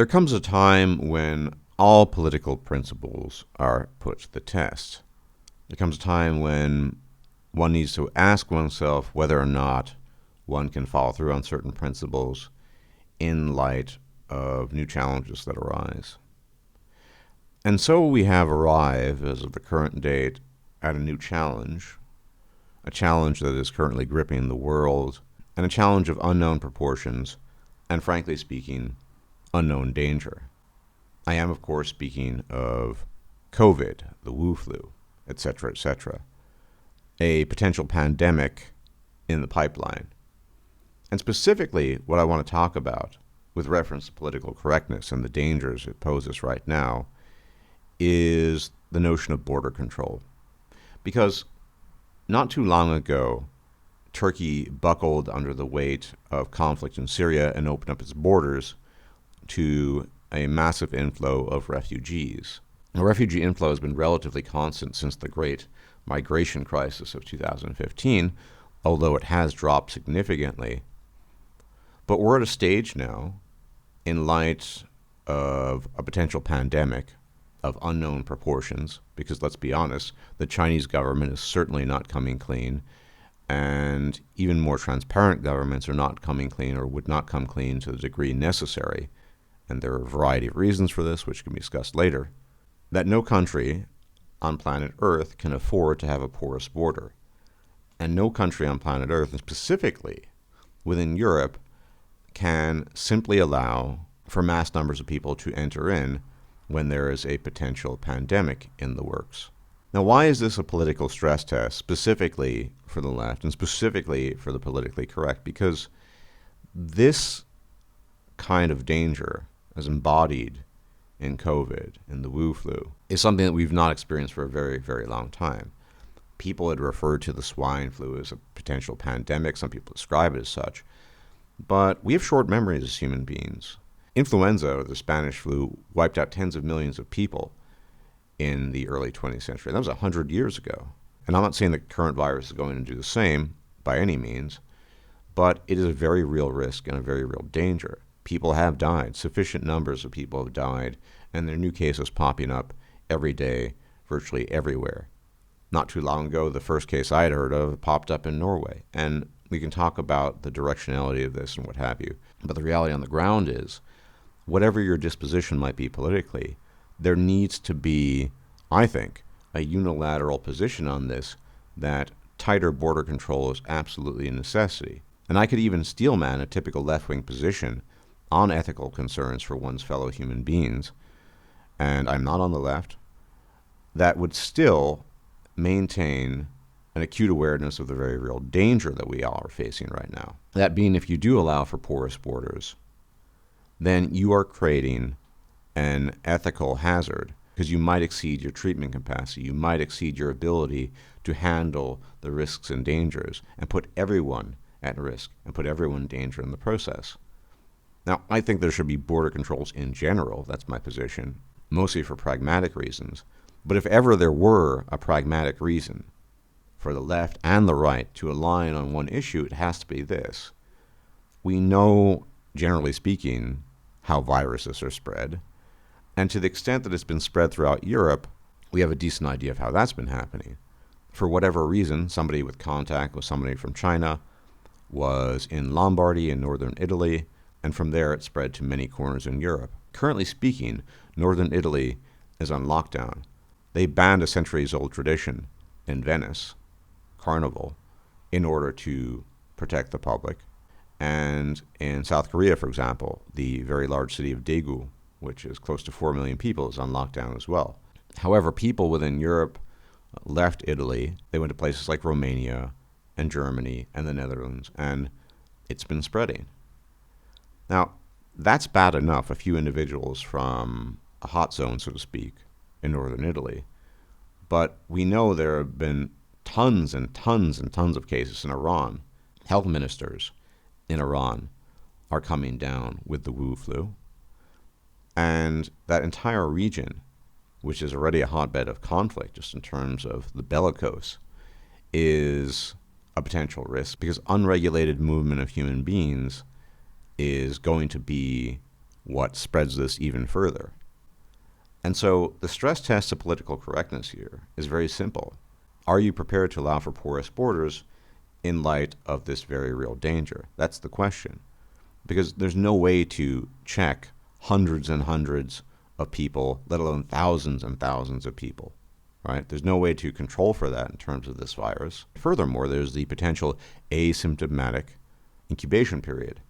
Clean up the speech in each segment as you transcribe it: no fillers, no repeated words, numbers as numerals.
There comes a time when all political principles are put to the test. There comes a time when one needs to ask oneself whether or not one can follow through on certain principles in light of new challenges that arise. And so we have arrived, as of the current date, at a new challenge, a challenge that is currently gripping the world, and a challenge of unknown proportions, and frankly speaking, unknown danger. I am, of course, speaking of COVID, the Wu flu, etc., etc., a potential pandemic in the pipeline. And specifically, what I want to talk about, with reference to political correctness and the dangers it poses right now, is the notion of border control. Because not too long ago, Turkey buckled under the weight of conflict in Syria and opened up its borders to a massive inflow of refugees. The refugee inflow has been relatively constant since the Great Migration Crisis of 2015, although it has dropped significantly. But we're at a stage now, in light of a potential pandemic of unknown proportions, because let's be honest, the Chinese government is certainly not coming clean, and even more transparent governments are not coming clean or would not come clean to the degree necessary, and there are a variety of reasons for this, which can be discussed later, that no country on planet Earth can afford to have a porous border. And no country on planet Earth, and specifically within Europe, can simply allow for mass numbers of people to enter in when there is a potential pandemic in the works. Now, why is this a political stress test, specifically for the left and specifically for the politically correct? Because this kind of danger, as embodied in COVID and the Wu flu, is something that we've not experienced for a very, very long time. People had referred to the swine flu as a potential pandemic. Some people describe it as such. But we have short memories as human beings. Influenza, or the Spanish flu, wiped out tens of millions of people in the early 20th century. That was 100 years ago. And I'm not saying the current virus is going to do the same by any means, but it is a very real risk and a very real danger. People have died. Sufficient numbers of people have died, and there are new cases popping up every day, virtually everywhere. Not too long ago, the first case I had heard of popped up in Norway. And we can talk about the directionality of this and what have you. But the reality on the ground is, whatever your disposition might be politically, there needs to be, I think, a unilateral position on this that tighter border control is absolutely a necessity. And I could even steelman a typical left-wing position on ethical concerns for one's fellow human beings, and I'm not on the left, that would still maintain an acute awareness of the very real danger that we all are facing right now. That being, if you do allow for porous borders, then you are creating an ethical hazard, because you might exceed your treatment capacity. You might exceed your ability to handle the risks and dangers and put everyone at risk and put everyone in danger in the process. Now, I think there should be border controls in general. That's my position, mostly for pragmatic reasons. But if ever there were a pragmatic reason for the left and the right to align on one issue, it has to be this. We know, generally speaking, how viruses are spread. And to the extent that it's been spread throughout Europe, we have a decent idea of how that's been happening. For whatever reason, somebody with contact with somebody from China was in Lombardy in northern Italy, and from there it spread to many corners in Europe. Currently speaking, northern Italy is on lockdown. They banned a centuries-old tradition in Venice, Carnival, in order to protect the public. And in South Korea, for example, the very large city of Daegu, which is close to 4 million people, is on lockdown as well. However, people within Europe left Italy. They went to places like Romania and Germany and the Netherlands, and it's been spreading. Now, that's bad enough, a few individuals from a hot zone, so to speak, in northern Italy. But we know there have been tons and tons and tons of cases in Iran. Health ministers in Iran are coming down with the Wu flu. And that entire region, which is already a hotbed of conflict just in terms of the bellicose, is a potential risk because unregulated movement of human beings is going to be what spreads this even further. And so the stress test of political correctness here is very simple. Are you prepared to allow for porous borders in light of this very real danger? That's the question. Because there's no way to check hundreds and hundreds of people, let alone thousands and thousands of people, right? There's no way to control for that in terms of this virus. Furthermore, there's the potential asymptomatic incubation period,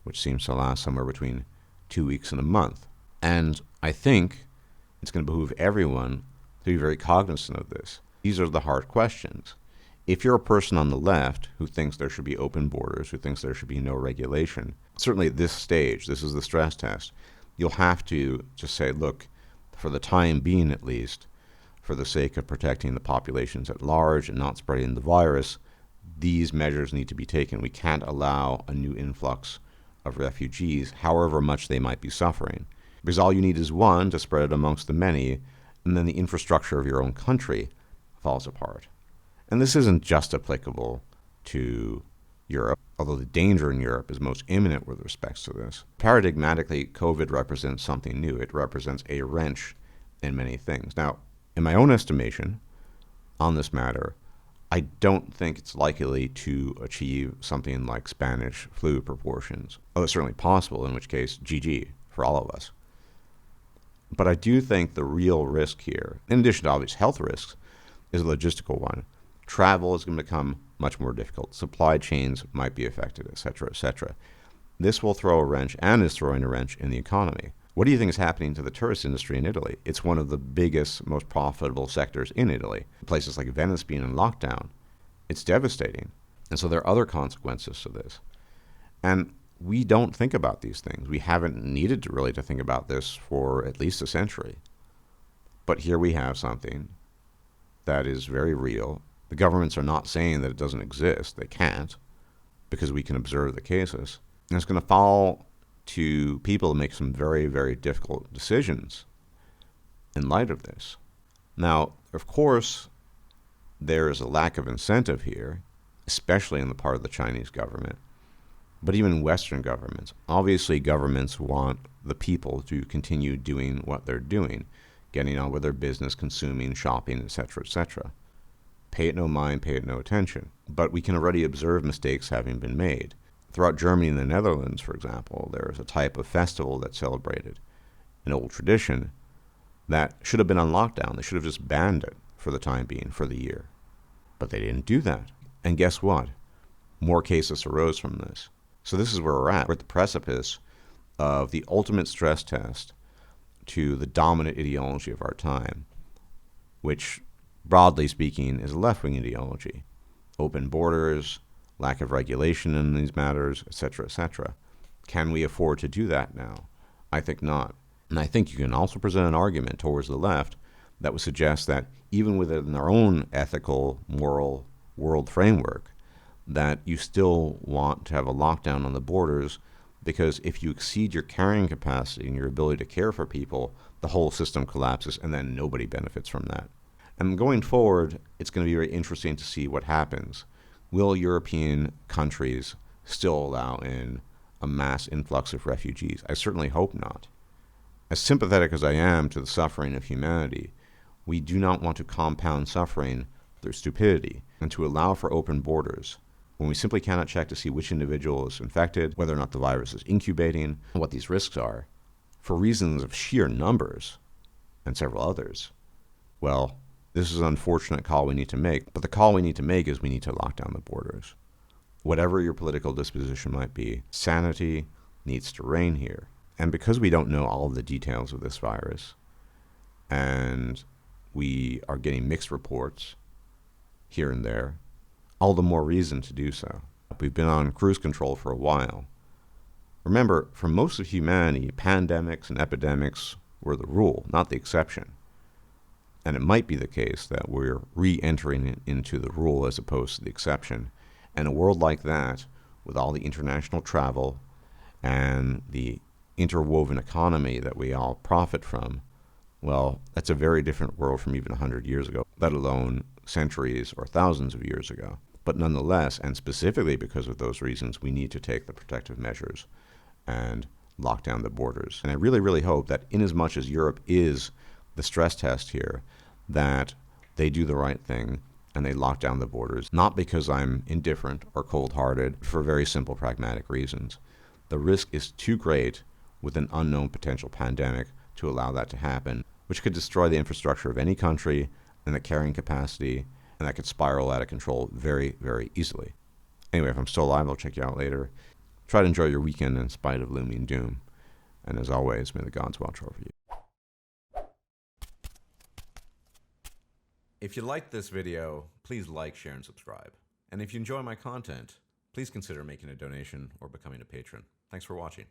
which seems to last somewhere between 2 weeks and a month. And I think it's going to behoove everyone to be very cognizant of this. These are the hard questions. If you're a person on the left who thinks there should be open borders, who thinks there should be no regulation, certainly at this stage, this is the stress test, you'll have to just say, look, for the time being at least, for the sake of protecting the populations at large and not spreading the virus, these measures need to be taken. We can't allow a new influx of refugees, however much they might be suffering. Because all you need is one to spread it amongst the many, and then the infrastructure of your own country falls apart. And this isn't just applicable to Europe, although the danger in Europe is most imminent with respect to this. Paradigmatically, COVID represents something new. It represents a wrench in many things. Now, in my own estimation on this matter, I don't think it's likely to achieve something like Spanish flu proportions. Oh, it's certainly possible, in which case, GG for all of us. But I do think the real risk here, in addition to obvious health risks, is a logistical one. Travel is going to become much more difficult. Supply chains might be affected, et cetera, et cetera. This will throw a wrench and is throwing a wrench in the economy. What do you think is happening to the tourist industry in Italy? It's one of the biggest, most profitable sectors in Italy. Places like Venice being in lockdown, it's devastating. And so there are other consequences to this. And we don't think about these things. We haven't needed to really to think about this for at least a century. But here we have something that is very real. The governments are not saying that it doesn't exist. They can't, because we can observe the cases. And it's going to fall to people to make some very, very difficult decisions in light of this. Now, of course, there is a lack of incentive here, especially on the part of the Chinese government, but even Western governments. Obviously, governments want the people to continue doing what they're doing, getting on with their business, consuming, shopping, etc., etc. Pay it no mind, pay it no attention. But we can already observe mistakes having been made. Throughout Germany and the Netherlands, for example, there is a type of festival that's celebrated, an old tradition, that should have been on lockdown. They should have just banned it for the time being, for the year. But they didn't do that. And guess what? More cases arose from this. So this is where we're at. We're at the precipice of the ultimate stress test to the dominant ideology of our time, which, broadly speaking, is a left-wing ideology. Open borders, lack of regulation in these matters, etc., etc. Can we afford to do that now? I think not. And I think you can also present an argument towards the left that would suggest that even within our own ethical, moral world framework, that you still want to have a lockdown on the borders, because if you exceed your carrying capacity and your ability to care for people, the whole system collapses and then nobody benefits from that. And going forward, it's going to be very interesting to see what happens. Will European countries still allow in a mass influx of refugees? I certainly hope not. As sympathetic as I am to the suffering of humanity, we do not want to compound suffering through stupidity, and to allow for open borders when we simply cannot check to see which individual is infected, whether or not the virus is incubating, what these risks are, for reasons of sheer numbers and several others. Well, this is an unfortunate call we need to make, but the call we need to make is we need to lock down the borders. Whatever your political disposition might be, sanity needs to reign here. And because we don't know all of the details of this virus, and we are getting mixed reports here and there, all the more reason to do so. We've been on cruise control for a while. Remember, for most of humanity, pandemics and epidemics were the rule, not the exception. And it might be the case that we're re-entering into the rule as opposed to the exception. And a world like that, with all the international travel and the interwoven economy that we all profit from, well, that's a very different world from even 100 years ago, let alone centuries or thousands of years ago. But nonetheless, and specifically because of those reasons, we need to take the protective measures and lock down the borders. And I really, really hope that inasmuch as Europe is the stress test here, that they do the right thing and they lock down the borders, not because I'm indifferent or cold-hearted, for very simple pragmatic reasons. The risk is too great with an unknown potential pandemic to allow that to happen, which could destroy the infrastructure of any country and the carrying capacity, and that could spiral out of control very, very easily. Anyway, if I'm still alive, I'll check you out later. Try to enjoy your weekend in spite of looming doom. And as always, may the gods watch over you. If you liked this video, please like, share, and subscribe. And if you enjoy my content, please consider making a donation or becoming a patron. Thanks for watching.